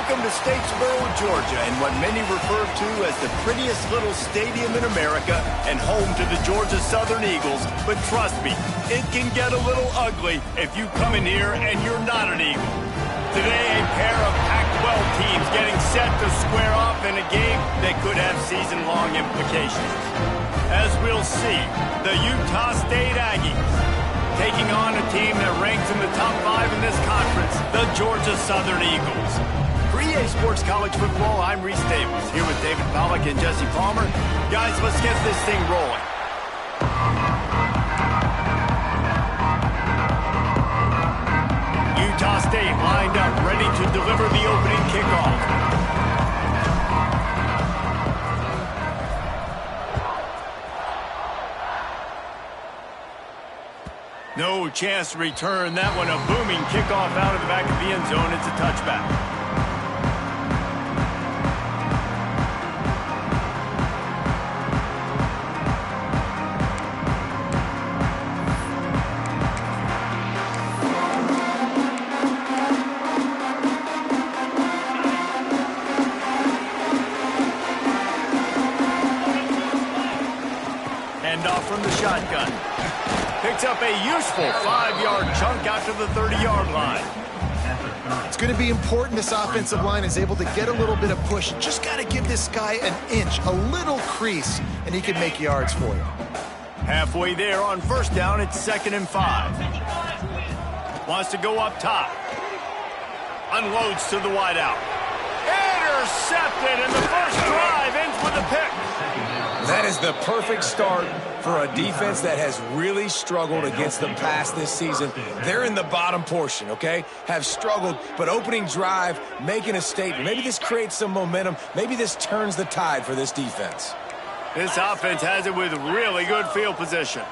Welcome to Statesboro, Georgia, and what many refer to as the prettiest little stadium in America and home to the Georgia Southern Eagles. But trust me, it can get a little ugly if you come in here and you're not an Eagle. Today, a pair of Pac-12 teams getting set to square off in a game that could have season-long implications. As we'll see, the Utah State Aggies taking on a team that ranks in the top 5 in this conference, the Georgia Southern Eagles. For EA Sports College Football, I'm Reese Davis, here with David Pollack and Jesse Palmer. Guys, let's get this thing rolling. Utah State lined up, ready to deliver the opening kickoff. No chance to return that one. A booming kickoff out of the back of the end zone. It's a touchback. Handoff from the shotgun. Picks up a useful 5-yard chunk out to the 30-yard line. It's going to be important this offensive line is able to get a little bit of push. Just got to give this guy an inch, a little crease, and he can make yards for you. Halfway there on first down, it's 2nd and 5. Wants to go up top. Unloads to the wideout. Intercepted, and the first drive ends with a pick. That is the perfect start for a defense that has really struggled against the pass this season. They're in the bottom portion, okay? Have struggled, but opening drive, making a statement. Maybe this creates some momentum. Maybe this turns the tide for this defense. This offense has it with really good field position.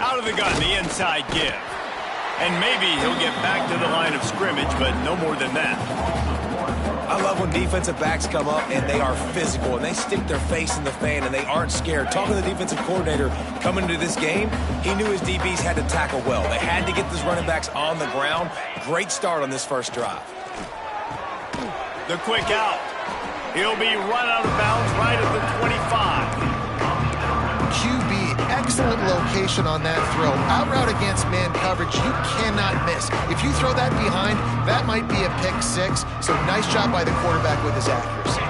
Out of the gun, the inside give. And maybe he'll get back to the line of scrimmage, but no more than that. I love when defensive backs come up and they are physical and they stick their face in the fan and they aren't scared. Talking to the defensive coordinator coming into this game, he knew his DBs had to tackle well. They had to get these running backs on the ground. Great start on this first drive. The quick out. He'll be run out of bounds right at the 25. QB, excellent location on that throw. Out route against man coverage, you cannot miss. If you throw that behind, that might be a pick 6. So nice job by the quarterback with his accuracy.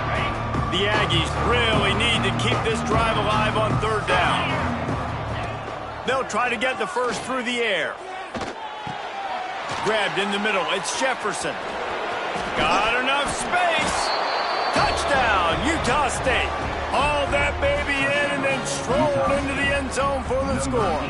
The Aggies really need to keep this drive alive on 3rd down. They'll try to get the first through the air. Grabbed in the middle. It's Jefferson. Got enough space. Touchdown, Utah State. Hauled that baby in and then strolled into the end zone for the score.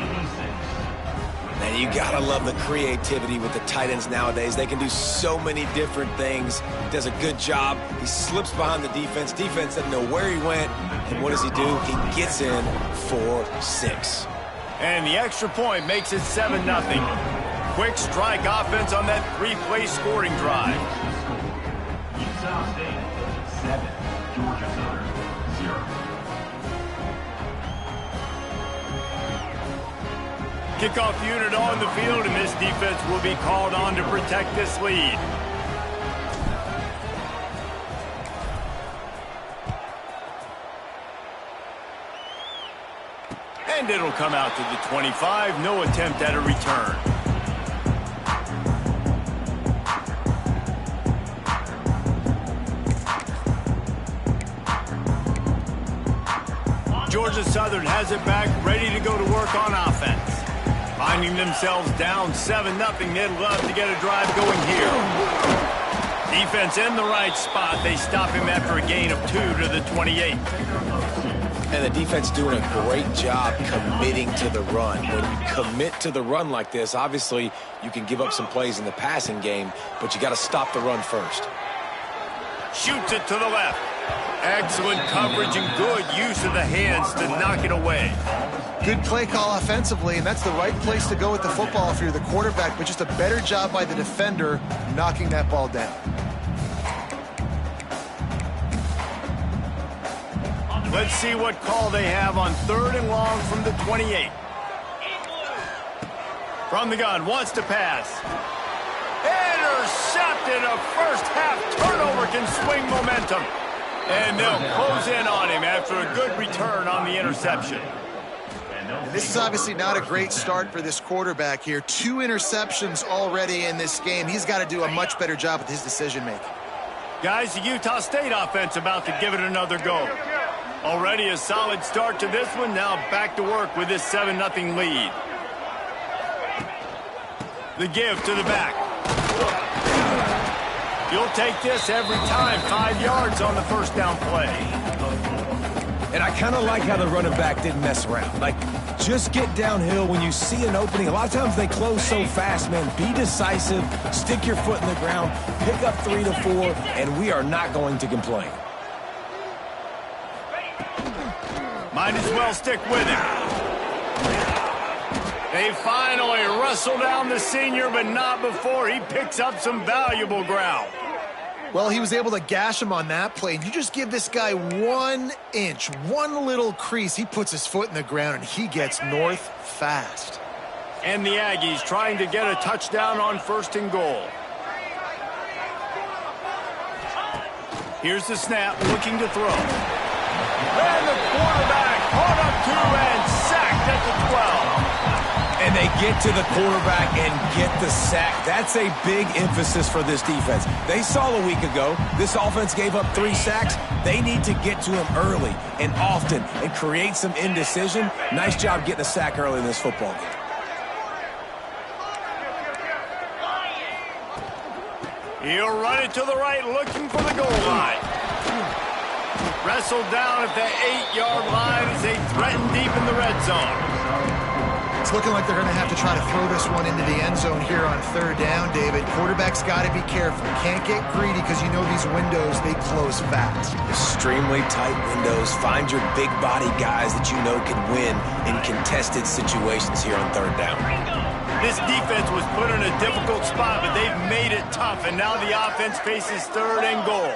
Man, you gotta love the creativity with the tight ends nowadays. They can do so many different things. He does a good job. He slips behind the defense. Defense doesn't know where he went. And what does he do? He gets in for 6. And the extra point makes it 7-0. Quick strike offense on that 3-play scoring drive. Utah State 7, Georgia Southern 0. Kickoff unit on the field, and this defense will be called on to protect this lead. And it'll come out to the 25. No attempt at a return. Georgia Southern has it back, ready to go to work on offense. Finding themselves down 7-0, they'd love to get a drive going here. Defense in the right spot. They stop him after a gain of 2 to the 28. And the defense doing a great job committing to the run. When you commit to the run like this, obviously you can give up some plays in the passing game, but you got to stop the run first. Shoots it to the left. Excellent coverage and good use of the hands to knock it away. Good play call offensively, and that's the right place to go with the football if you're the quarterback, but just a better job by the defender knocking that ball down. Let's see what call they have on 3rd and long from the 28. From the gun, wants to pass. Intercepted! intercepted. A first-half turnover can swing momentum. And they'll close in on him after a good return on the interception. And this is obviously not a great start for this quarterback here. 2 interceptions already in this game. He's got to do a much better job with his decision-making. Guys, the Utah State offense about to give it another go. Already a solid start to this one. Now back to work with this 7-0 lead. The give to the back. You'll take this every time. 5 yards on the first down play. And I kind of like how the running back didn't mess around. Like, just get downhill when you see an opening. A lot of times they close so fast, man. Be decisive, stick your foot in the ground, pick up 3 to 4, and we are not going to complain. Might as well stick with him. They finally wrestle down the senior, but not before he picks up some valuable ground. Well, he was able to gash him on that play. You just give this guy 1 inch, one little crease. He puts his foot in the ground, and he gets north fast. And the Aggies trying to get a touchdown on 1st and goal. Here's the snap, looking to throw. And the quarterback caught up to and sacked at the 12. And they get to the quarterback and get the sack. That's a big emphasis for this defense. They saw a week ago, this offense gave up 3 sacks. They need to get to him early and often and create some indecision. Nice job getting a sack early in this football game. He'll run it to the right, looking for the goal line. Wrestled down at the 8-yard line as they threaten deep in the red zone. It's looking like they're going to have to try to throw this one into the end zone here on 3rd down, David. Quarterback's got to be careful. Can't get greedy because you know these windows, they close fast. Extremely tight windows. Find your big body guys that you know can win in contested situations here on 3rd down. This defense was put in a difficult spot, but they've made it tough, and now the offense faces 3rd and goal.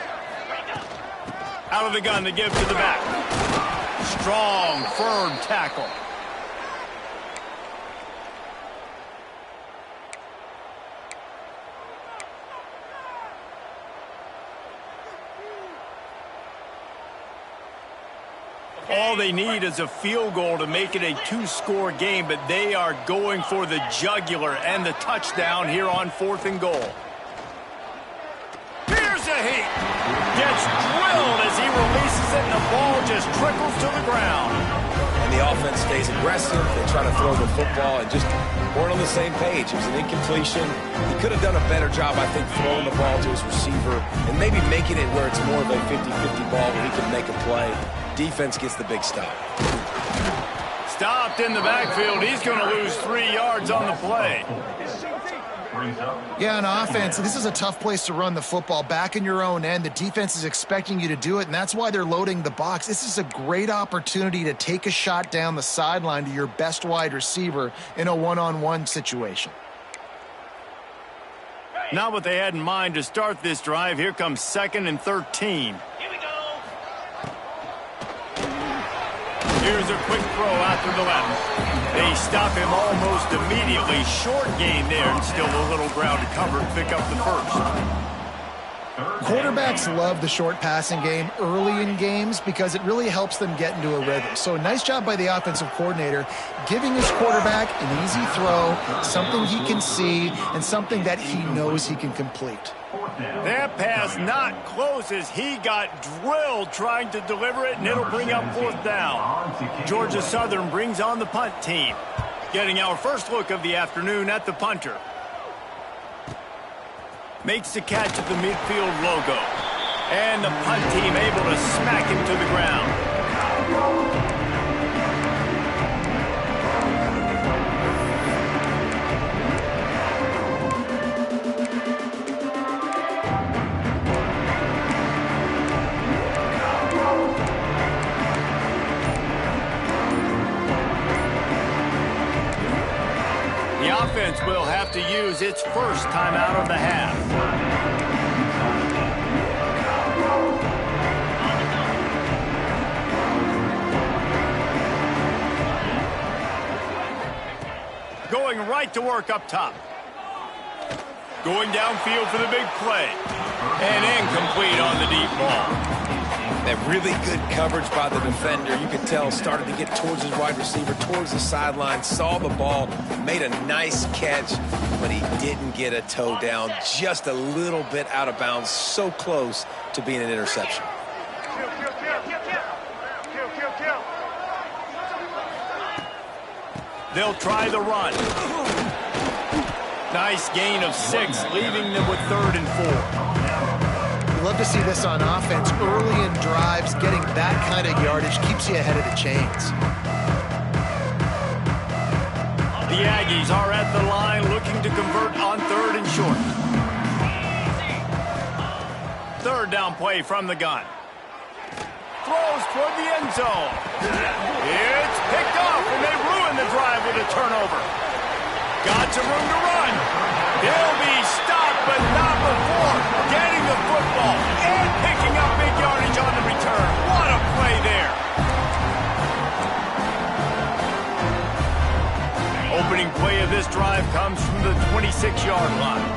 Out of the gun, the give to the back. Strong, firm tackle. All they need is a field goal to make it a 2-score game, but they are going for the jugular and the touchdown here on 4th and goal. Here's a heat. Gets drilled as he releases it, and the ball just trickles to the ground. And the offense stays aggressive. They try to throw the football and just weren't on the same page. It was an incompletion. He could have done a better job, I think, throwing the ball to his receiver and maybe making it where it's more of a 50-50 ball where he can make a play. Defense gets the big stop. Stopped in the backfield. He's going to lose 3 yards on the play. Yeah, on offense, this is a tough place to run the football. Back in your own end, the defense is expecting you to do it, and that's why they're loading the box. This is a great opportunity to take a shot down the sideline to your best wide receiver in a one-on-one situation. Not what they had in mind to start this drive. Here comes 2nd and 13. Here's a quick throw out to the left. They stop him almost immediately. Short gain there, and still a little ground to cover and pick up the first. Quarterbacks love the short passing game early in games because it really helps them get into a rhythm. So nice job by the offensive coordinator giving his quarterback an easy throw, something he can see, and something that he knows he can complete. That pass not close as he got drilled trying to deliver it, and it'll bring up 4th down. Georgia Southern brings on the punt team. Getting our first look of the afternoon at the punter. Makes the catch at the midfield logo. And the punt team able to smack him to the ground. The offense will have to use its first timeout of the half. Going right to work up top. Going downfield for the big play. And incomplete on the deep ball. That really good coverage by the defender. You could tell started to get towards his wide receiver, towards the sideline, saw the ball, made a nice catch, but he didn't get a toe down. Just a little bit out of bounds. So close to being an interception. They'll try the run. Nice gain of 6, leaving them with 3rd and 4. You love to see this on offense. Early in drives, getting that kind of yardage keeps you ahead of the chains. The Aggies are at the line looking to convert on 3rd and short. 3rd down play from the gun. Throws toward the end zone. It's picked off, and they ruin the drive with a turnover. Got some room to run. They'll be stopped, but not before getting the football and picking up big yardage on the return. What a play there. Opening play of this drive comes from the 26-yard line.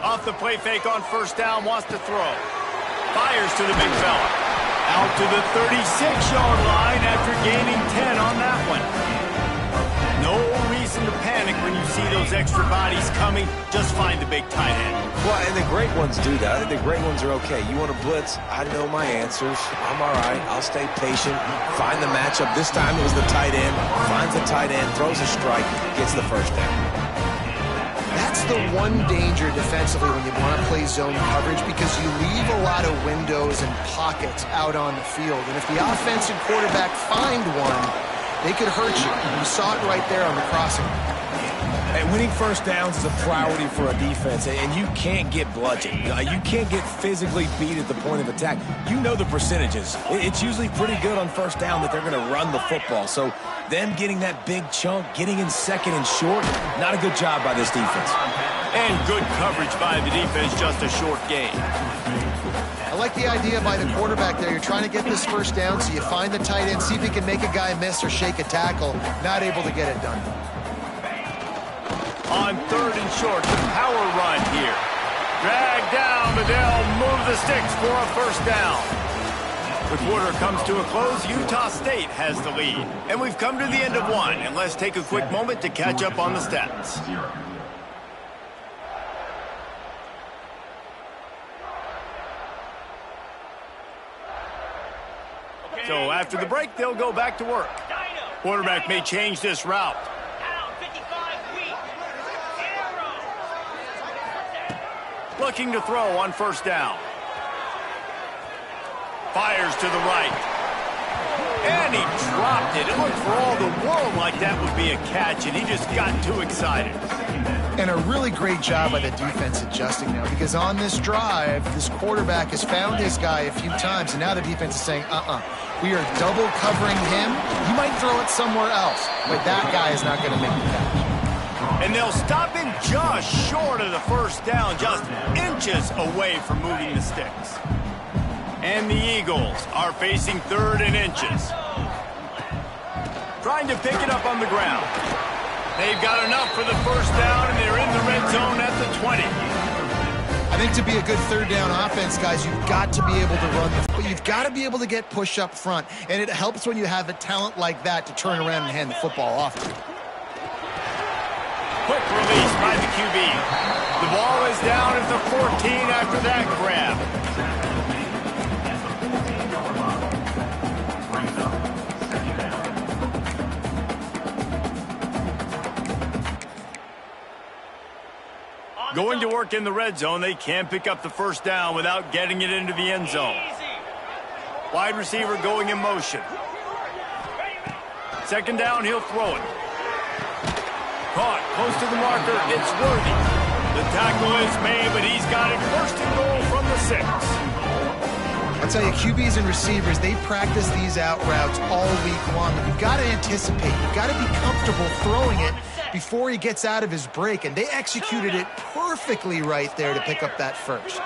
Off the play fake on 1st down, wants to throw. Fires to the big fella. Out to the 36-yard line after gaining 10 on that one. No reason to panic when you see those extra bodies coming. Just find the big tight end. Well, and the great ones do that. I think the great ones are okay. You want to blitz? I know my answers. I'm all right. I'll stay patient. Find the matchup. This time it was the tight end. Finds the tight end, throws a strike, gets the 1st down. That's the one danger defensively when you want to play zone coverage, because you leave a lot of windows and pockets out on the field. And if the offense and quarterback find one, they could hurt you. You saw it right there on the crossing. And winning 1st downs is a priority for a defense, and you can't get bludgeoned. You can't get physically beat at the point of attack. You know the percentages. It's usually pretty good on 1st down that they're going to run the football. So them getting that big chunk, getting in 2nd and short, not a good job by this defense. And good coverage by the defense, just a short gain. I like the idea by the quarterback there. You're trying to get this 1st down, so you find the tight end, see if he can make a guy miss or shake a tackle. Not able to get it done. On 3rd and short, the power run here. Dragged down, but they'll move the sticks for a 1st down. The quarter comes to a close. Utah State has the lead. And we've come to the end of 1. And let's take a quick moment to catch up on the stats. So after the break, they'll go back to work. Quarterback may change this route. Looking to throw on 1st down. Fires to the right. And he dropped it. It looked for all the world like that would be a catch, and he just got too excited. And a really great job by the defense adjusting now, because on this drive, this quarterback has found his guy a few times, and now the defense is saying, we are double covering him. He might throw it somewhere else, but that guy is not going to make the catch. And they'll stop him just short of the 1st down, just inches away from moving the sticks. And the Eagles are facing 3rd and inches. Trying to pick it up on the ground. They've got enough for the 1st down, and they're in the red zone at the 20. I think to be a good 3rd down offense, guys, you've got to be able to run, but you've got to be able to get push up front. And it helps when you have a talent like that to turn around and hand the football off to. Quick release by the QB. The ball is down at the 14 after that grab. Going to work in the red zone, they can't pick up the 1st down without getting it into the end zone. Wide receiver going in motion. 2nd down, he'll throw it. Caught close to the marker, it's Worthy. The tackle is made, but he's got it 1st and goal from the 6. I'll tell you, QBs and receivers, they practice these out routes all week long. You've got to anticipate. You've got to be comfortable throwing it before he gets out of his break, and they executed it perfectly right there to pick up that 1st.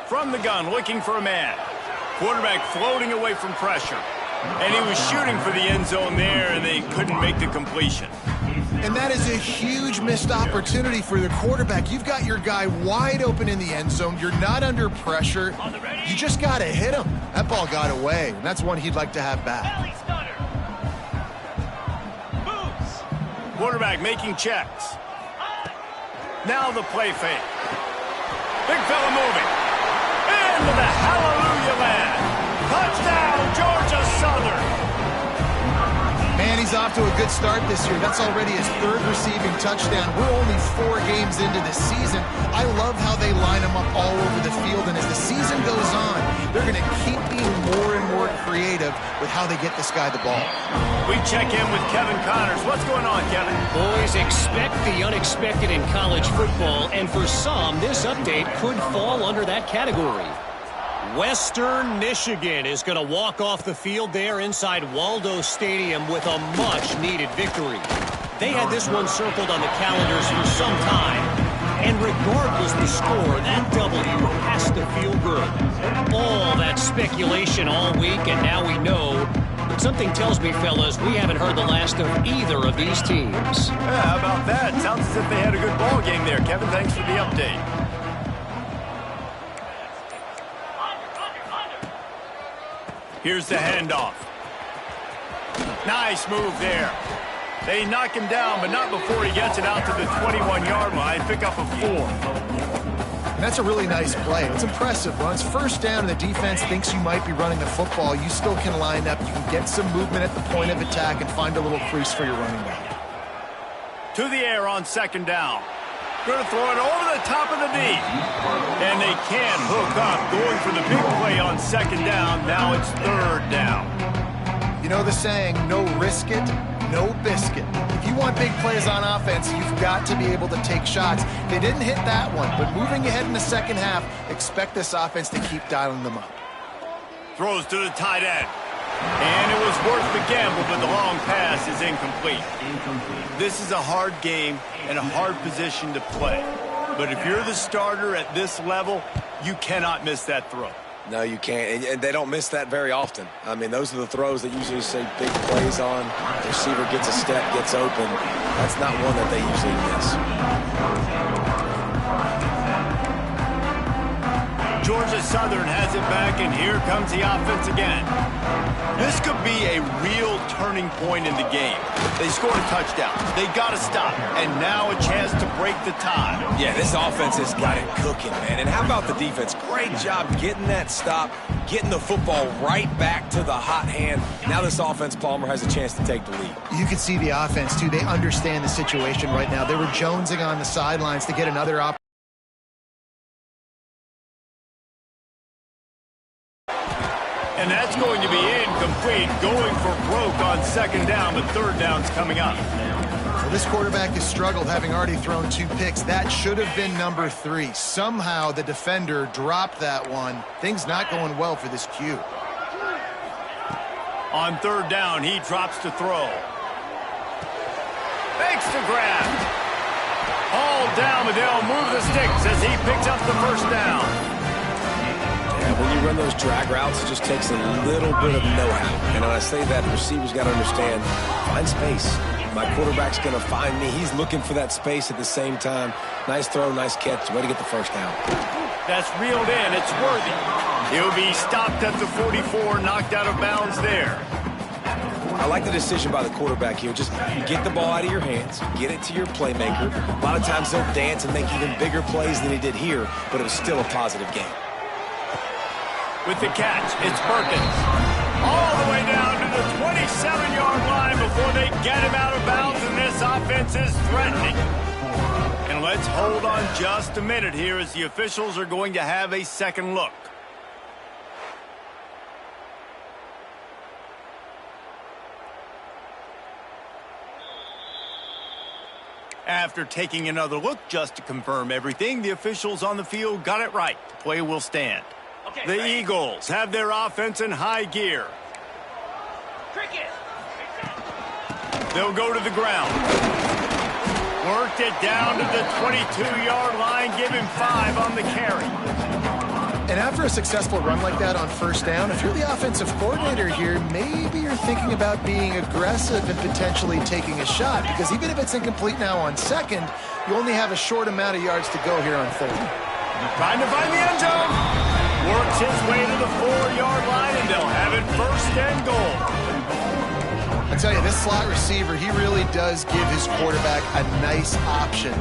From the gun, looking for a man. Quarterback floating away from pressure. And he was shooting for the end zone there, and they couldn't make the completion. And that is a huge missed opportunity for the quarterback. You've got your guy wide open in the end zone. You're not under pressure. You just got to hit him. That ball got away, and that's one he'd like to have back. Quarterback making checks. Now the play fake. Big fella moving. Into the hallelujah land. Touchdown, Georgia Southern. Man, he's off to a good start this year. That's already his third receiving touchdown. We're only 4 games into the season. I love how they line him up all over the field, and as the season goes on, they're going to keep being more and more creative with how they get this guy the ball. We check in with Kevin Connors. What's going on, Kevin? Boys, expect the unexpected in college football, and for some, this update could fall under that category. Western Michigan is going to walk off the field there inside Waldo Stadium with a much-needed victory. They had this one circled on the calendars for some time, and regardless the score, that W has to feel good. All that speculation all week, and now we know. But something tells me, fellas, we haven't heard the last of either of these teams. Yeah, how about that? Sounds as if they had a good ball game there. Kevin, thanks for the update. Here's the handoff. Nice move there. They knock him down, but not before he gets it out to the 21-yard line. Pick up a 4. And that's a really nice play. It's impressive. Runs first down, and the defense thinks you might be running the football. You still can line up. You can get some movement at the point of attack and find a little crease for your running back. To the air on second down. Going to throw it over the top of the D. And they can't hook up. Going for the big play on second down. Now it's third down. You know the saying, no risk it, no biscuit. If you want big plays on offense, you've got to be able to take shots. They didn't hit that one, but moving ahead in the second half, expect this offense to keep dialing them up. Throws to the tight end. And it was worth the gamble, but the long pass is incomplete. This is a hard game and a hard position to play. But if you're the starter at this level, you cannot miss that throw. No, you can't. And they don't miss that very often. I mean, those are the throws that usually say big plays on. The receiver gets a step, gets open. That's not one that they usually miss. Georgia Southern has it back, and here comes the offense again. This could be a real turning point in the game. They scored a touchdown. They got to stop, and now a chance to break the tie. Yeah, this offense has got it cooking, man. And how about the defense? Great job getting that stop, getting the football right back to the hot hand. Now this offense, Palmer, has a chance to take the lead. You can see the offense, too. They understand the situation right now. They were jonesing on the sidelines to get another opportunity. And that's going to be incomplete, going for broke on second down, but third down's coming up. Well, this quarterback has struggled, having already thrown 2 picks. That should have been number 3. Somehow the defender dropped that one. Things not going well for this Q. On third down, he drops to throw. Fakes to grab. Hauled down, but they'll move the sticks as he picks up the first down. When you run those drag routes, it just takes a little bit of know-how. And when I say that, the receiver's got to understand, find space. My quarterback's going to find me. He's looking for that space at the same time. Nice throw, nice catch. Way to get the first down. That's reeled in. It's worthy. He'll be stopped at the 44, knocked out of bounds there. I like the decision by the quarterback here. Just get the ball out of your hands, get it to your playmaker. A lot of times they'll dance and make even bigger plays than he did here, but it was still a positive game. With the catch, it's Perkins. All the way down to the 27-yard line before they get him out of bounds, and this offense is threatening. And let's hold on just a minute here as the officials are going to have a second look. After taking another look just to confirm everything, the officials on the field got it right. The play will stand. The Eagles have their offense in high gear. They'll go to the ground. Worked it down to the 22-yard line. Give him 5 on the carry. And And after a successful run like that on first down, if you're the offensive coordinator here, maybe you're thinking about being aggressive and potentially taking a shot, because even if it's incomplete now on second, you only have a short amount of yards to go here on third. Trying to find the end zone. Works his way to the 4-yard line, and they'll have it first and goal. I tell you, this slot receiver, he really does give his quarterback a nice option.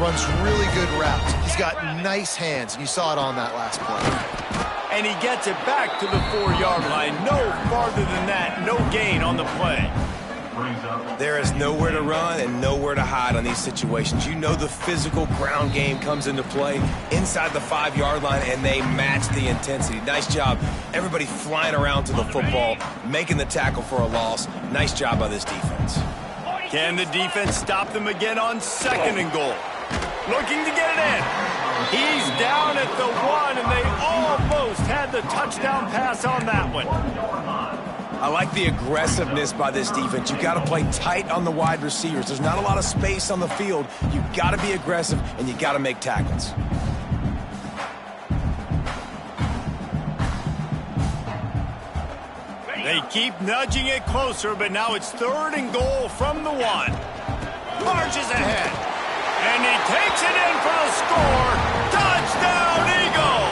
Runs really good routes. He's got nice hands, and you saw it on that last play. And he gets it back to the 4-yard line. No farther than that. No gain on the play. There is nowhere to run and nowhere to hide on these situations. You know the physical ground game comes into play inside the 5-yard line, and they match the intensity. Nice job. Everybody flying around to the football, making the tackle for a loss. Nice job by this defense. Can the defense stop them again on second and goal? Looking to get it in. He's down at the 1, and they almost had the touchdown pass on that one. I like the aggressiveness by this defense. You got to play tight on the wide receivers. There's not a lot of space on the field. You got to be aggressive, and you got to make tackles. They keep nudging it closer, but now it's third and goal from the 1. Marches ahead, and he takes it in for the score. Touchdown, Eagles!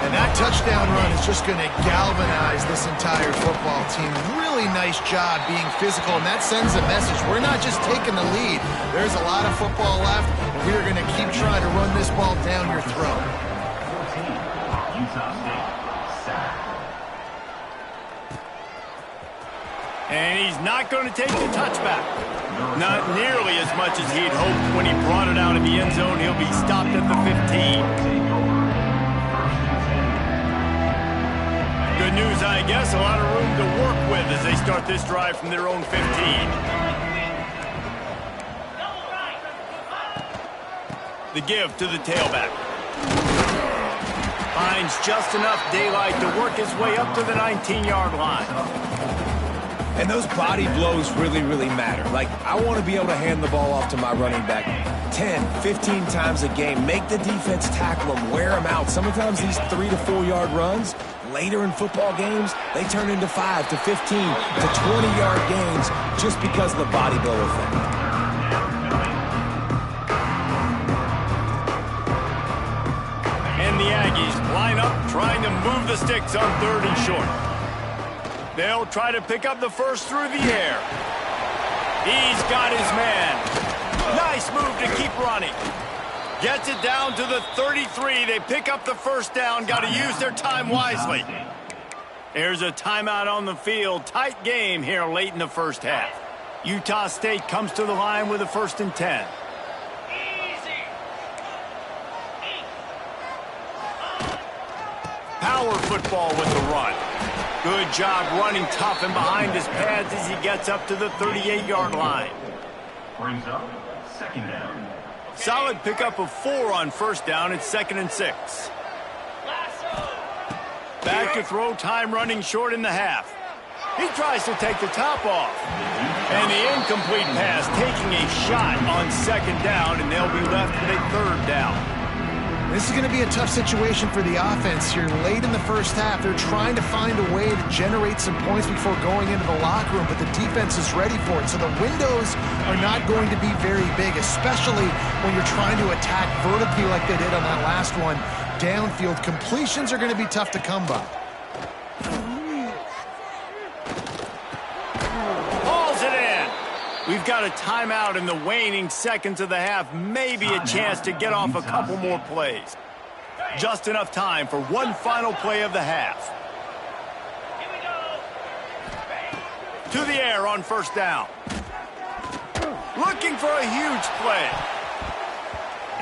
And that touchdown run is just going to galvanize this entire football team. Really nice job being physical, and that sends a message. We're not just taking the lead. There's a lot of football left, and we are going to keep trying to run this ball down your throat. Utah State, sack. And he's not going to take the touchback. Not nearly as much as he'd hoped when he brought it out of the end zone. He'll be stopped at the 15. Good news, I guess. A lot of room to work with as they start this drive from their own 15. The give to the tailback. Finds just enough daylight to work his way up to the 19-yard line. And those body blows really, really matter. Like, I want to be able to hand the ball off to my running back 10, 15 times a game. Make the defense tackle them, wear them out. Sometimes these 3 to 4 yard runs, later in football games, they turn into 5 to 15 to 20-yard gains just because of the body blow effect. And the Aggies line up trying to move the sticks on third and short. They'll try to pick up the first through the air. He's got his man. Nice move to keep running. Gets it down to the 33. They pick up the first down. Got to use their time wisely. There's a timeout on the field. Tight game here late in the first half. Utah State comes to the line with a 1st and 10. Power football with the run. Good job running tough and behind his pads as he gets up to the 38-yard line. Brings up second down. Solid pickup of 4 on first down. It's 2nd and 6. Back to throw, time running short in the half. He tries to take the top off. And the incomplete pass taking a shot on 2nd down, and they'll be left with a 3rd down. This is going to be a tough situation for the offense here. Late in the first half, they're trying to find a way to generate some points before going into the locker room, but the defense is ready for it. So the windows are not going to be very big, especially when you're trying to attack vertically like they did on that last one. Downfield completions are going to be tough to come by. Hauls it in. We've got a timeout in the waning seconds of the half. Maybe a chance to get off a couple more plays. Just enough time for one final play of the half. To the air on first down. Looking for a huge play.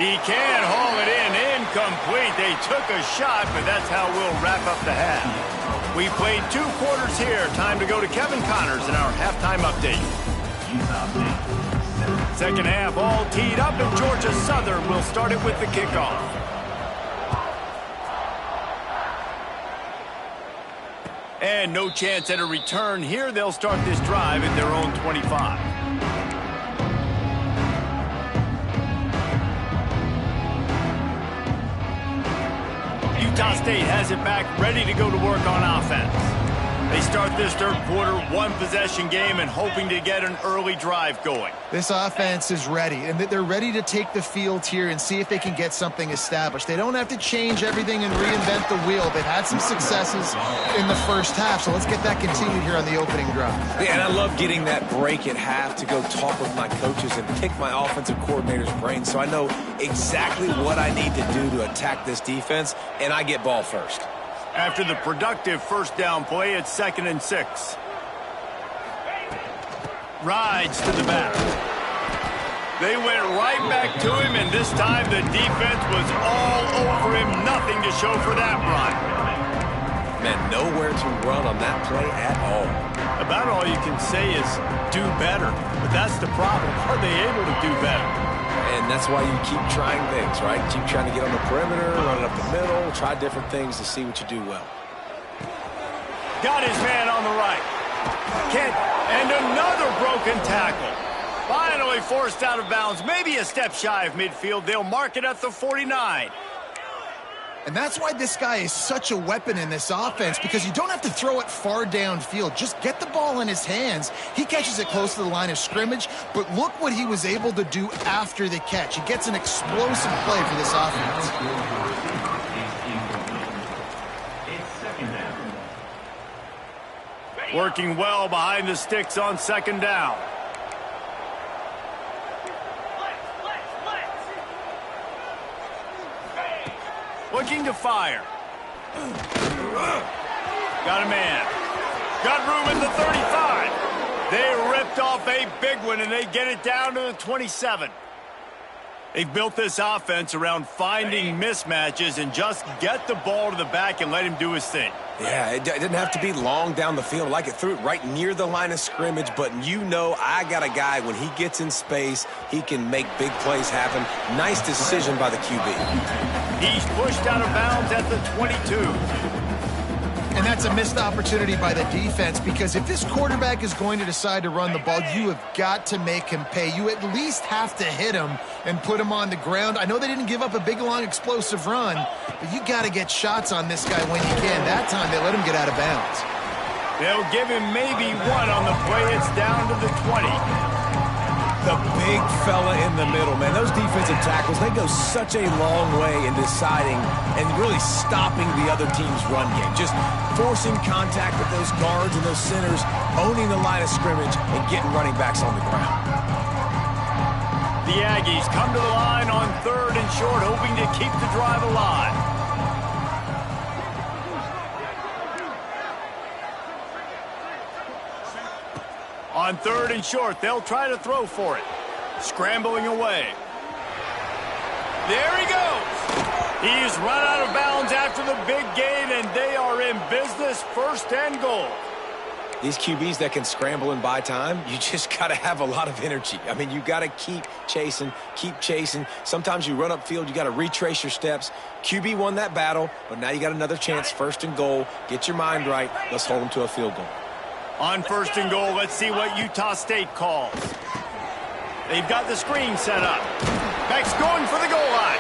He can haul it in. Incomplete. They took a shot, but that's how we'll wrap up the half. We played 2 quarters here. Time to go to Kevin Connors in our halftime update. Second half all teed up, and Georgia Southern will start it with the kickoff. And no chance at a return here. They'll start this drive at their own 25. Utah State has it back, ready to go to work on offense. They start this third quarter, one-possession game, and hoping to get an early drive going. This offense is ready, and they're ready to take the field here and see if they can get something established. They don't have to change everything and reinvent the wheel. They've had some successes in the first half, so let's get that continued here on the opening drive. Yeah, and I love getting that break at half to go talk with my coaches and pick my offensive coordinator's brain so I know exactly what I need to do to attack this defense, and I get ball first. After the productive first down play, it's 2nd and 6. Rides to the back. They went right back to him, and this time the defense was all over him. Nothing to show for that run. Man, nowhere to run on that play at all. About all you can say is do better. But that's the problem. Are they able to do better? And that's why you keep trying things, right? Keep trying to get on the perimeter, run it up the middle, try different things to see what you do well. Got his man on the right. And another broken tackle. Finally forced out of bounds, maybe a step shy of midfield. They'll mark it at the 49. And that's why this guy is such a weapon in this offense, because you don't have to throw it far downfield. Just get the ball in his hands. He catches it close to the line of scrimmage, but look what he was able to do after the catch. He gets an explosive play for this offense. Working well behind the sticks on 2nd down. Looking to fire. Got a man. Got room at the 35. They ripped off a big one, and they get it down to the 27. They've built this offense around finding mismatches and just get the ball to the back and let him do his thing. Yeah, it didn't have to be long down the field. Like it threw it right near the line of scrimmage, but you know I got a guy, when he gets in space, he can make big plays happen. Nice decision by the QB. He's pushed out of bounds at the 22. And that's a missed opportunity by the defense, because if this quarterback is going to decide to run the ball, you have got to make him pay. You at least have to hit him and put him on the ground. I know they didn't give up a big, long, explosive run, but you got to get shots on this guy when you can. That time, they let him get out of bounds. They'll give him maybe one on the play. It's down to the 20. The big fella in the middle, man. Those defensive tackles, they go such a long way in deciding and really stopping the other team's run game. Just forcing contact with those guards and those centers, owning the line of scrimmage, and getting running backs on the ground. The Aggies come to the line on 3rd and short, hoping to keep the drive alive. On 3rd and short, they'll try to throw for it. Scrambling away. There he goes. He's run out of bounds after the big gain, and they are in business, 1st and goal. These QBs that can scramble and buy time, you just got to have a lot of energy. I mean, you got to keep chasing, keep chasing. Sometimes you run upfield, you got to retrace your steps. QB won that battle, but now you got another chance, 1st and goal. Get your mind right. Let's hold them to a field goal. On 1st and goal, let's see what Utah State calls. They've got the screen set up. Beck's going for the goal line.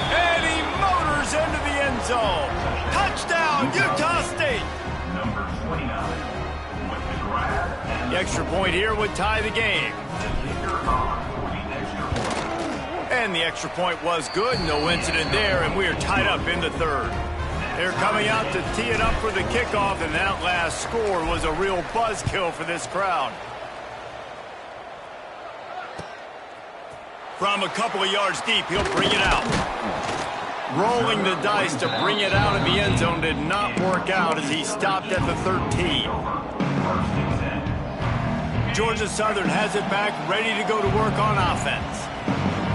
And he motors into the end zone. Touchdown, Utah State. Number 29 with the grab. The extra point here would tie the game. And the extra point was good. No incident there, and we are tied up in the 3rd. They're coming out to tee it up for the kickoff, and that last score was a real buzzkill for this crowd. From a couple of yards deep, he'll bring it out. Rolling the dice to bring it out of the end zone did not work out as he stopped at the 13. Georgia Southern has it back, ready to go to work on offense.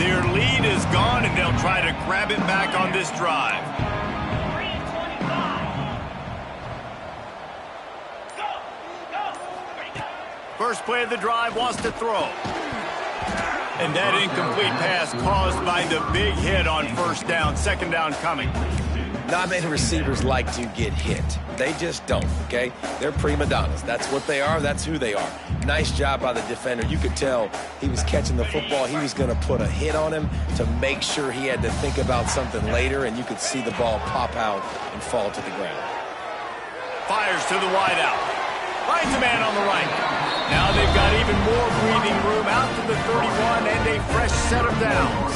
Their lead is gone, and they'll try to grab it back on this drive. First play of the drive, wants to throw. And that incomplete pass caused by the big hit on 1st down. 2nd down coming. Not many receivers like to get hit. They just don't, okay? They're prima donnas. That's what they are. That's who they are. Nice job by the defender. You could tell he was catching the football. He was going to put a hit on him to make sure he had to think about something later, and you could see the ball pop out and fall to the ground. Fires to the wideout. Finds a man on the right. Now they've got even more breathing room out to the 31 and a fresh set of downs.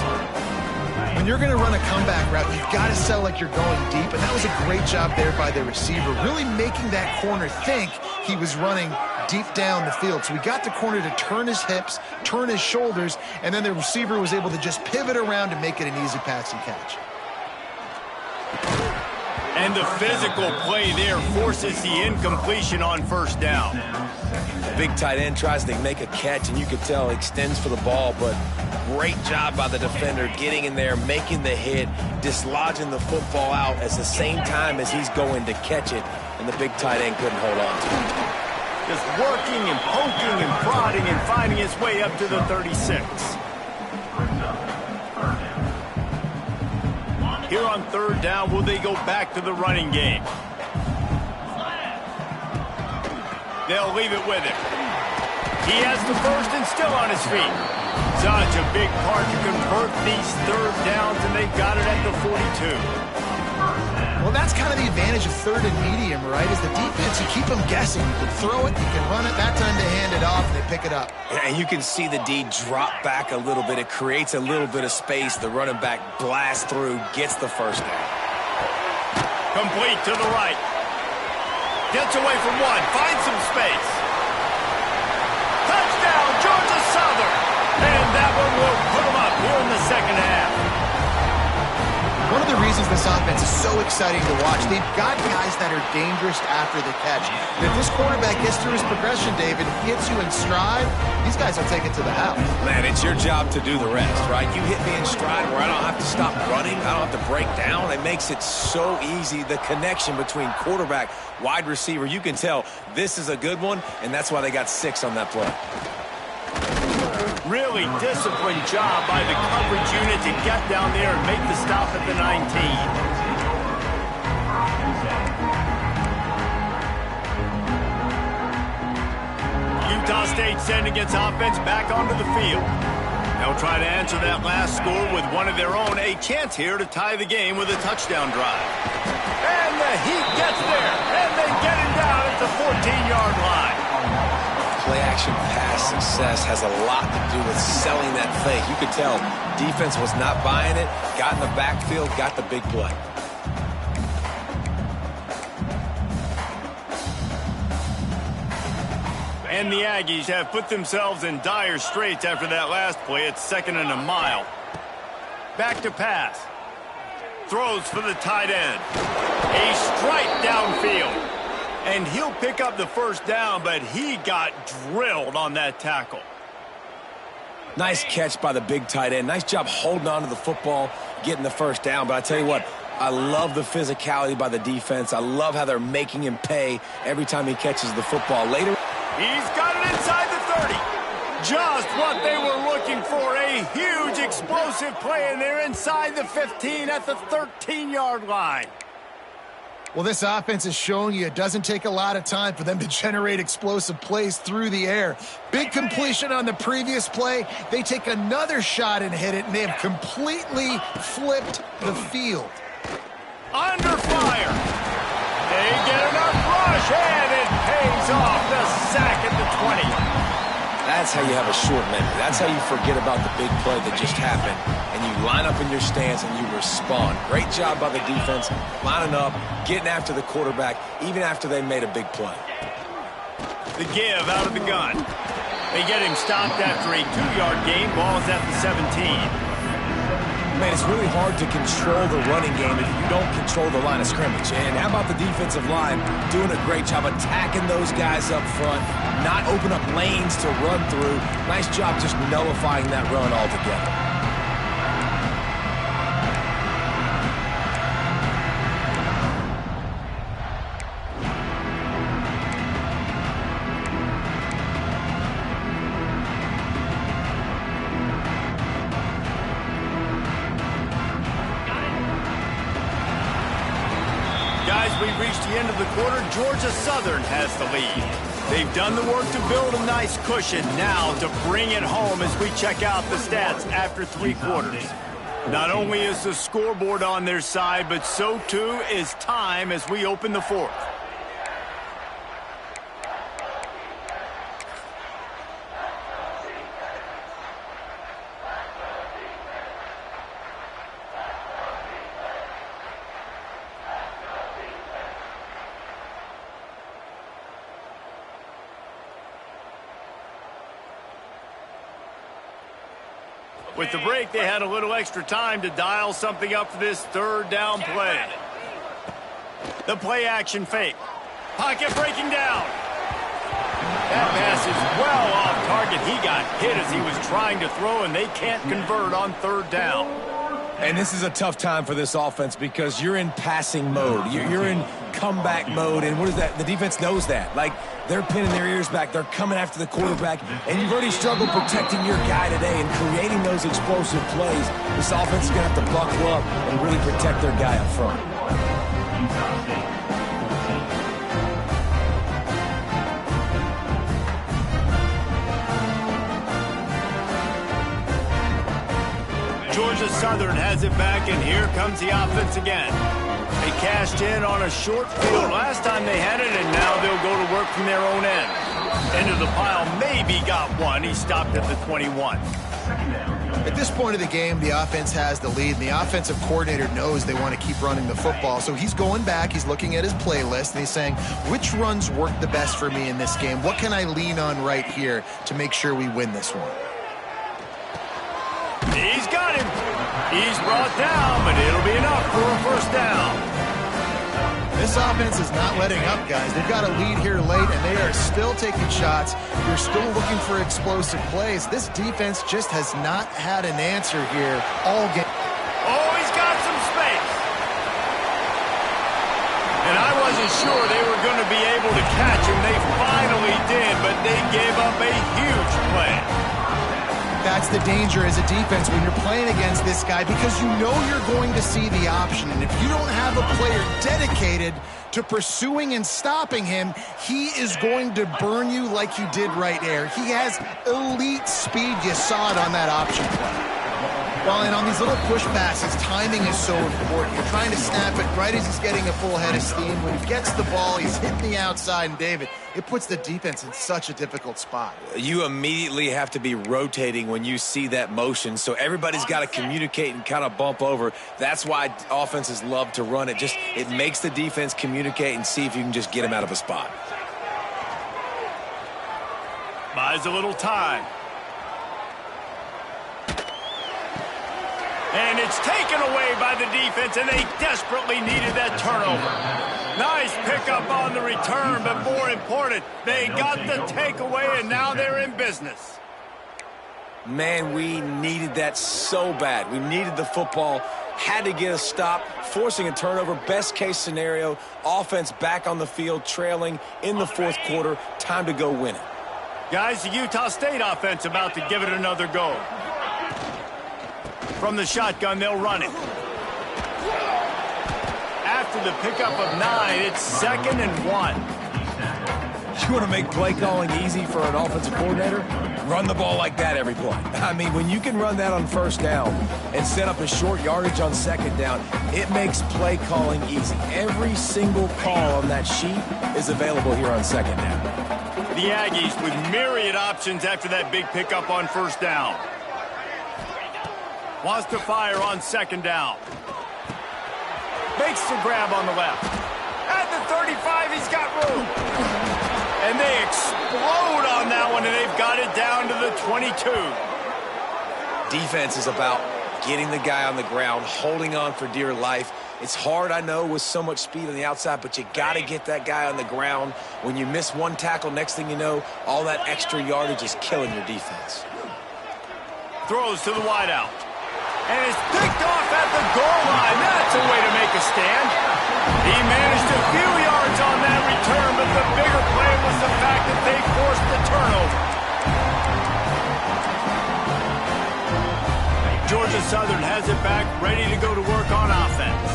When you're going to run a comeback route, you've got to sell like you're going deep, and that was a great job there by the receiver, really making that corner think he was running deep down the field. So we got the corner to turn his hips, turn his shoulders, and then the receiver was able to just pivot around and make it an easy passing catch. And the physical play there forces the incompletion on first down. The big tight end tries to make a catch, and you could tell extends for the ball, but great job by the defender getting in there, making the hit, dislodging the football out at the same time as he's going to catch it, and the big tight end couldn't hold on to it. Just working and poking and prodding and finding his way up to the 36. Here on third down, will they go back to the running game? They'll leave it with him. He has the first and still on his feet. Such a big part to convert these third downs, and they've got it at the 42. Well, that's kind of the advantage of third and medium, right? Is the defense, you keep them guessing. You can throw it, you can run it. That time they hand it off, and they pick it up. And you can see the D drop back a little bit. It creates a little bit of space. The running back blasts through, gets the first down. Complete to the right. Gets away from one, finds some space. Touchdown, Georgia Southern. And that one will put them up here in the second half. One of the reasons this offense is so exciting to watch, they've got guys that are dangerous after the catch. And if this quarterback gets through his progression, David, hits you in stride, these guys will take it to the house. Man, it's your job to do the rest, right? You hit me in stride where I don't have to stop running, I don't have to break down. It makes it so easy. The connection between quarterback, wide receiver, you can tell this is a good one, and that's why they got 6 on that play. Really disciplined job by the coverage unit to get down there and make the stop at the 19. Utah State sending its offense back onto the field. They'll try to answer that last score with one of their own. A chance here to tie the game with a touchdown drive. And the Heat gets there, and they get him down at the 14-yard line. Play-action pass success has a lot to do with selling that fake. You could tell defense was not buying it, got in the backfield, got the big play. And the Aggies have put themselves in dire straits after that last play. It's 2nd and a mile. Back to pass. Throws for the tight end. A strike downfield. And he'll pick up the first down, but he got drilled on that tackle. Nice catch by the big tight end. Nice job holding on to the football, getting the first down. But I tell you what, I love the physicality by the defense. I love how they're making him pay every time he catches the football. Later, he's got it inside the 30. Just what they were looking for. A huge explosive play, and they're inside the 15 at the 13-yard line. Well, this offense has shown you it doesn't take a lot of time for them to generate explosive plays through the air. Big completion on the previous play. They take another shot and hit it, and they have completely flipped the field. Under fire. They get enough rush, and it pays off. The sack at the 20. That's how you have a short memory. That's how you forget about the big play that just happened, and you line up in your stance and you respond. Great job by the defense, lining up, getting after the quarterback, even after they made a big play. The give out of the gun. They get him stopped after a 2-yard gain. Ball's at the 17. Man, it's really hard to control the running game if you don't control the line of scrimmage. And how about the defensive line doing a great job attacking those guys up front, not open up lanes to run through. Nice job just nullifying that run altogether. we reach the end of the quarter, Georgia Southern has the lead. They've done the work to build a nice cushion. Now to bring it home as we check out the stats after 3 quarters. Not only is the scoreboard on their side, but so too is time as we open the 4th. With the break, they had a little extra time to dial something up for this 3rd down play. The play action fake. Pocket breaking down. That pass is well off target. He got hit as he was trying to throw, and they can't convert on 3rd down. And this is a tough time for this offense because you're in passing mode. You're in comeback mode, and what is that? The defense knows that. Like, they're pinning their ears back. They're coming after the quarterback, and you've already struggled protecting your guy today and creating those explosive plays. This offense is going to have to buckle up and really protect their guy up front. Georgia Southern has it back, and here comes the offense again. They cashed in on a short field last time they had it, and now they'll go to work from their own end. End of the pile, maybe got one. He stopped at the 21. At this point of the game, the offense has the lead, and the offensive coordinator knows they want to keep running the football. So he's going back, he's looking at his playlist, and he's saying, which runs work the best for me in this game? What can I lean on right here to make sure we win this one? He's got him. He's brought down, but it'll be enough for a 1st down. This offense is not letting up, guys. They've got a lead here late, and they are still taking shots. They're still looking for explosive plays. This defense just has not had an answer here all game. Oh, he's got some space. And I wasn't sure they were going to be able to catch him. They finally did, but they gave up a huge play. That's the danger as a defense when you're playing against this guy, because you know you're going to see the option. And if you don't have a player dedicated to pursuing and stopping him, he is going to burn you like he did right there. He has elite speed. You saw it on that option play. Well, and on these little push passes, timing is so important. You're trying to snap it right as he's getting a full head of steam. When he gets the ball, he's hitting the outside, and David, it puts the defense in such a difficult spot. You immediately have to be rotating when you see that motion, so everybody's got to communicate and kind of bump over. That's why offenses love to run it. It makes the defense communicate and see if you can just get him out of a spot. Buys a little time. And it's taken away by the defense, and they desperately needed that turnover. Nice pickup on the return, but more important, they got the takeaway, and now they're in business. Man, we needed that so bad. We needed the football, had to get a stop, forcing a turnover. Best case scenario, offense back on the field, trailing in the 4th quarter. Time to go win it. Guys, the Utah State offense about to give it another go. From the shotgun, they'll run it. After the pickup of 9, it's 2nd and 1. You want to make play calling easy for an offensive coordinator? Run the ball like that every play. I mean, when you can run that on 1st down and set up a short yardage on 2nd down, it makes play calling easy. Every single call on that sheet is available here on 2nd down. The Aggies with myriad options after that big pickup on 1st down. Wants to fire on 2nd down. Makes the grab on the left. At the 35, he's got room. And they explode on that one, and they've got it down to the 22. Defense is about getting the guy on the ground, holding on for dear life. It's hard, I know, with so much speed on the outside, but you got to get that guy on the ground. When you miss one tackle, next thing you know, all that extra yardage is killing your defense. Throws to the wideout. And it's picked off at the goal line. That's a way to make a stand. He managed a few yards on that return, but the bigger play was the fact that they forced the turnover. Georgia Southern has it back, ready to go to work on offense.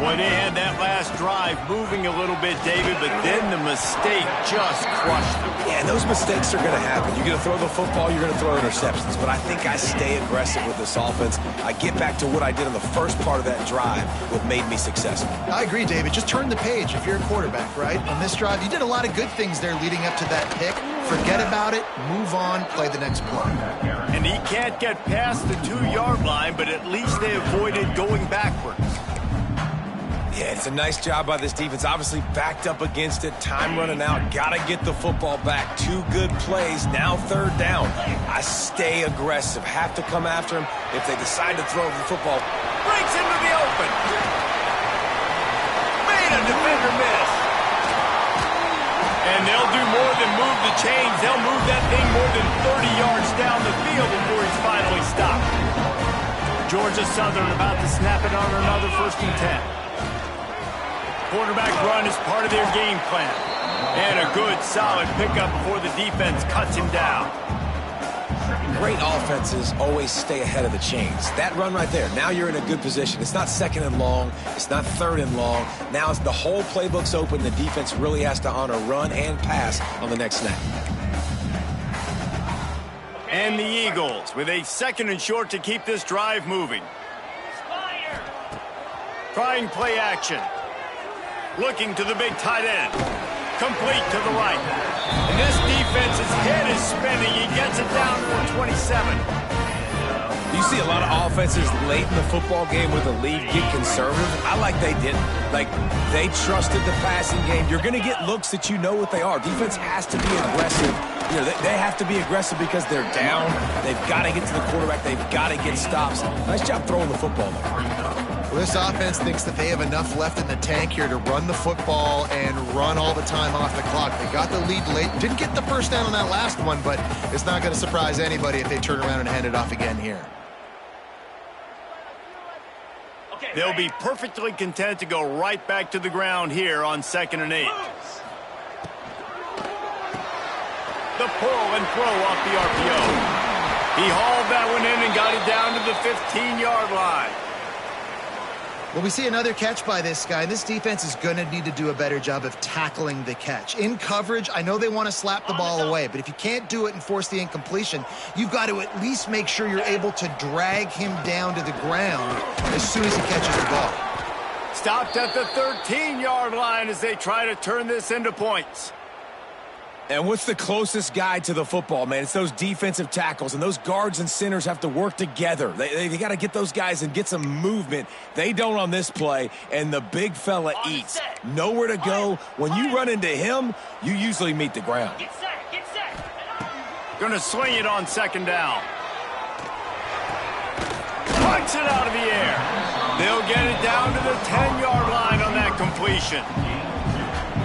Boy, they had that last drive moving a little bit, David, but then the mistake just crushed them. Yeah, and those mistakes are going to happen. You're going to throw the football, you're going to throw interceptions. But I think I stay aggressive with this offense. I get back to what I did in the first part of that drive, what made me successful. I agree, David. Just turn the page if you're a quarterback, right? On this drive, you did a lot of good things there leading up to that pick. Forget about it, move on, play the next play. And he can't get past the 2-yard line, but at least they avoided going backwards. Yeah, it's a nice job by this defense. Obviously backed up against it, time running out, got to get the football back. 2 good plays, now 3rd down. I stay aggressive, have to come after him. If they decide to throw the football, Breaks into the open. Made a defender miss. And they'll do more than move the chains. They'll move that thing more than 30 yards down the field before he's finally stopped. Georgia Southern about to snap it on another 1st and 10. Quarterback run is part of their game plan. And a good, solid pickup before the defense cuts him down. Great offenses always stay ahead of the chains. That run right there, now you're in a good position. It's not 2nd and long. It's not 3rd and long. Now the whole playbook's open. The defense really has to honor run and pass on the next snap. And the Eagles with a 2nd and short to keep this drive moving. Trying play action. Looking to the big tight end. Complete to the right. And this defense's head is spinning. He gets it down to the 27. You see a lot of offenses late in the football game where the league get conservative. I like they didn't. Like, they trusted the passing game. You're going to get looks that you know what they are. Defense has to be aggressive. You know, they have to be aggressive because they're down. They've got to get to the quarterback. They've got to get stops. Nice job throwing the football there. Well, this offense thinks that they have enough left in the tank here to run the football and run all the time off the clock. They got the lead late. Didn't get the first down on that last one, but it's not going to surprise anybody if they turn around and hand it off again here. They'll be perfectly content to go right back to the ground here on 2nd and 8. The pull and throw off the RPO. He hauled that one in and got it down to the 15-yard line. Well, we see another catch by this guy. This defense is going to need to do a better job of tackling the catch. In coverage, I know they want to slap the ball away, but if you can't do it and force the incompletion, you've got to at least make sure you're able to drag him down to the ground as soon as he catches the ball. Stopped at the 13-yard line as they try to turn this into points. And what's the closest guy to the football, man? It's those defensive tackles, and those guards and centers have to work together. They got to get those guys and get some movement. They don't on this play, and the big fella eats. Nowhere to go. When you run into him, you usually meet the ground. Get set. Going to swing it on 2nd down. Punch it out of the air. They'll get it down to the 10-yard line on that completion.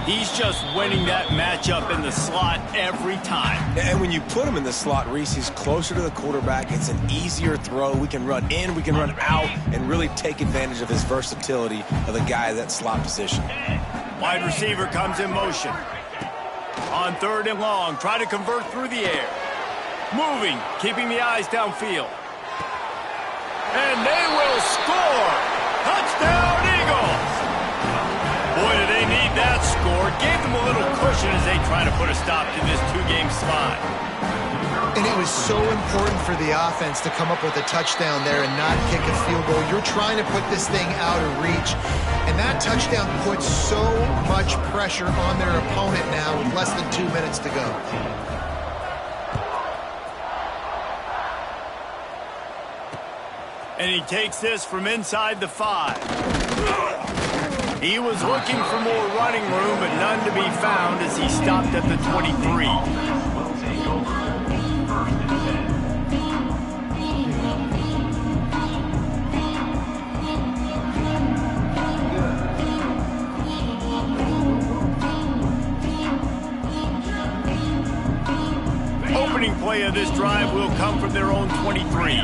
He's just winning that matchup in the slot every time. And when you put him in the slot, Reese, he's closer to the quarterback. It's an easier throw. We can run in, we can run out, and really take advantage of his versatility of the guy in that slot position. Wide receiver comes in motion. On 3rd and long, try to convert through the air. Moving, keeping the eyes downfield. And they will score! Touchdown, Eagles! Boy, do they need that score. Gave them a little cushion as they try to put a stop to this 2-game slide. And it was so important for the offense to come up with a touchdown there and not kick a field goal. You're trying to put this thing out of reach. And that touchdown puts so much pressure on their opponent now with less than 2 minutes to go. And he takes this from inside the 5. He was looking for more running room, but none to be found as he stopped at the 23. Opening play of this drive will come from their own 23.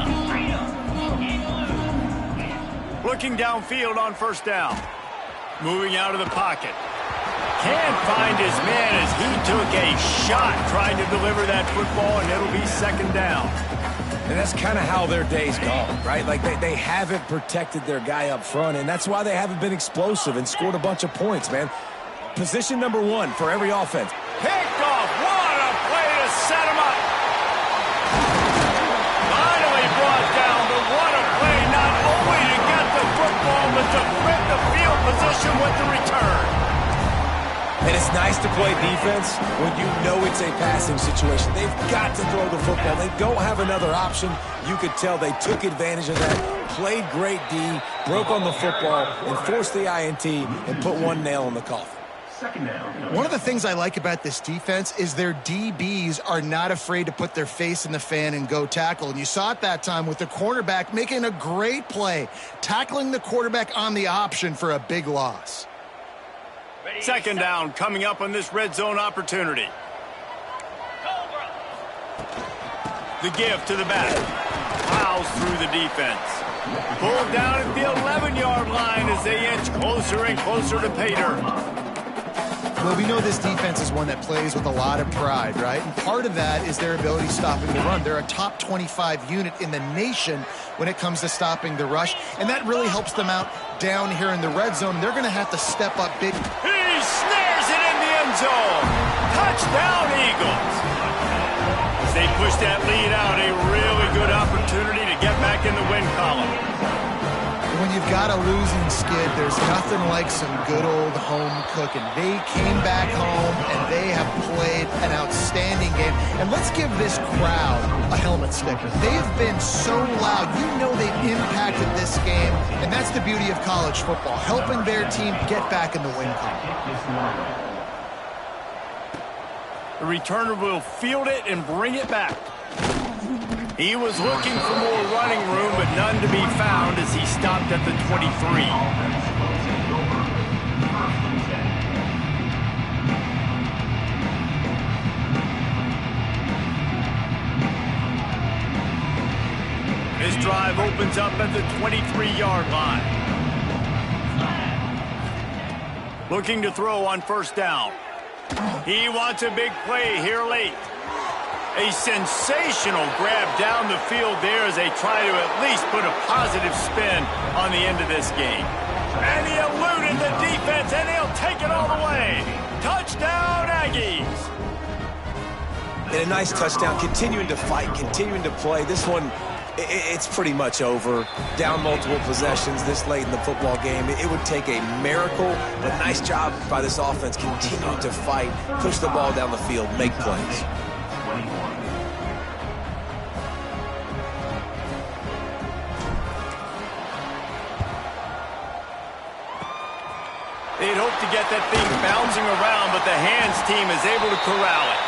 Looking downfield on 1st down. Moving out of the pocket. Can't find his man as he took a shot trying to deliver that football, and it'll be 2nd down. And that's kind of how their day's gone, right? Like they haven't protected their guy up front, and that's why they haven't been explosive and scored a bunch of points, man. Position number one for every offense. Picked off. What a play to set him up. Finally brought down, but what a play not only to get the football, but to flip the field position with the return. And it's nice to play defense when you know it's a passing situation. They've got to throw the football. They don't have another option. You could tell they took advantage of that, played great D, broke on the football, and forced the INT and put one nail in the coffin. One of the things I like about this defense is their DBs are not afraid to put their face in the fan and go tackle. And you saw it that time with the cornerback making a great play, tackling the quarterback on the option for a big loss. Second down coming up on this red zone opportunity. The give to the back. Plows through the defense. Pulled down at the 11-yard line as they inch closer and closer to Pater. Well, we know this defense is one that plays with a lot of pride, right? And part of that is their ability stopping the run. They're a top 25 unit in the nation when it comes to stopping the rush, and that really helps them out down here in the red zone. They're going to have to step up big. He snares it in the end zone. Touchdown, Eagles. As they push that lead out, a really good opportunity to get back in the win column. When you've got a losing skid, there's nothing like some good old home cooking. They came back home, and they have played an outstanding game. And let's give this crowd a helmet sticker. They've been so loud. You know they've impacted this game, and that's the beauty of college football, helping their team get back in the win column. The returner will field it and bring it back. He was looking for more running room, but none to be found as he stopped at the 23. This drive opens up at the 23-yard line. Looking to throw on first down. He wants a big play here late. A sensational grab down the field there as they try to at least put a positive spin on the end of this game. And he eluded the defense, and he'll take it all the way. Touchdown, Aggies. And a nice touchdown, continuing to fight, continuing to play. This one, it's pretty much over. Down multiple possessions this late in the football game. It would take a miracle, but nice job by this offense continuing to fight, push the ball down the field, make plays. They'd hope to get that thing bouncing around, but the hands team is able to corral it.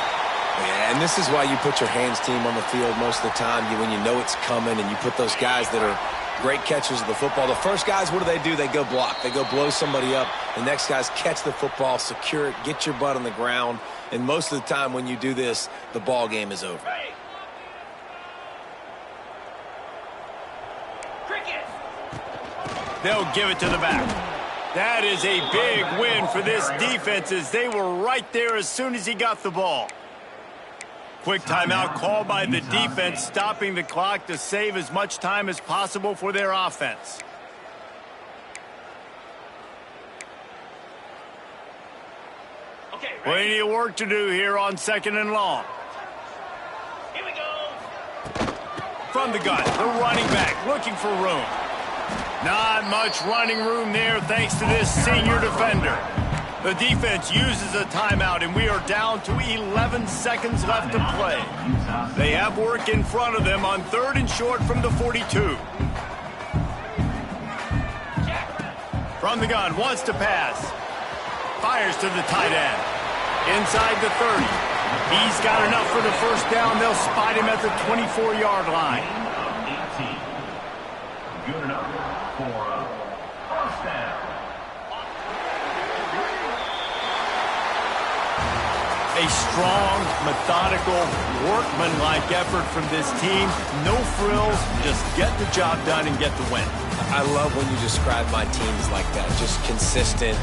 Yeah, and this is why you put your hands team on the field most of the time when you know it's coming, and you put those guys that are great catchers of the football. The first guys, what do? They go block. They go blow somebody up. The next guys catch the football, secure it, get your butt on the ground. And most of the time when you do this, the ball game is over. They'll give it to the back. That is a big win for this defense as they were right there as soon as he got the ball. Quick timeout called by the defense, stopping the clock to save as much time as possible for their offense. Plenty of work to do here on second and long. Here we go. From the gun, the running back looking for room. Not much running room there thanks to this senior defender. The defense uses a timeout, and we are down to 11 seconds left to play. They have work in front of them on third and short from the 42. From the gun, wants to pass. Fires to the tight end. Inside the 30. He's got enough for the first down. They'll spot him at the 24-yard line. 18. Good enough for a first down. A strong, methodical, workmanlike effort from this team. No frills, just get the job done and get the win. I love when you describe my teams like that. Just consistent,